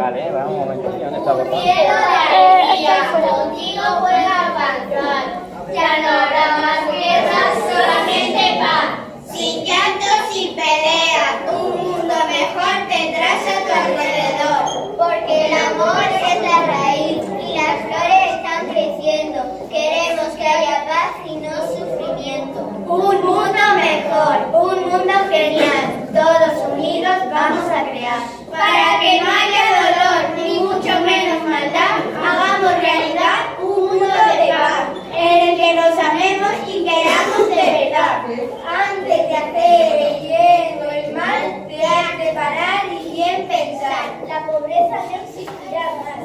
Vale, va, un momento. ¿Dónde está el botón? Quiero de alegría, contigo puedo avanzar. Ya no habrá más guerras, solamente paz. Sin llanto, sin pelea, un mundo mejor tendrás a tu alrededor. Porque el amor es la raíz y las flores están creciendo. Queremos que haya paz y no sufrimiento. Un mundo mejor, un mundo genial. Todos unidos vamos a crear. Para que no haya dolor, ni mucho menos maldad, hagamos realidad un mundo de paz, en el que nos amemos y queramos de verdad. Antes de hacer el bien o el mal, te has de parar y bien pensar. La pobreza no existirá más,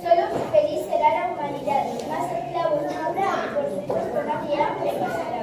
solo feliz será la humanidad. Más esclavos no habrá, por supuesto nadie hambre pasará.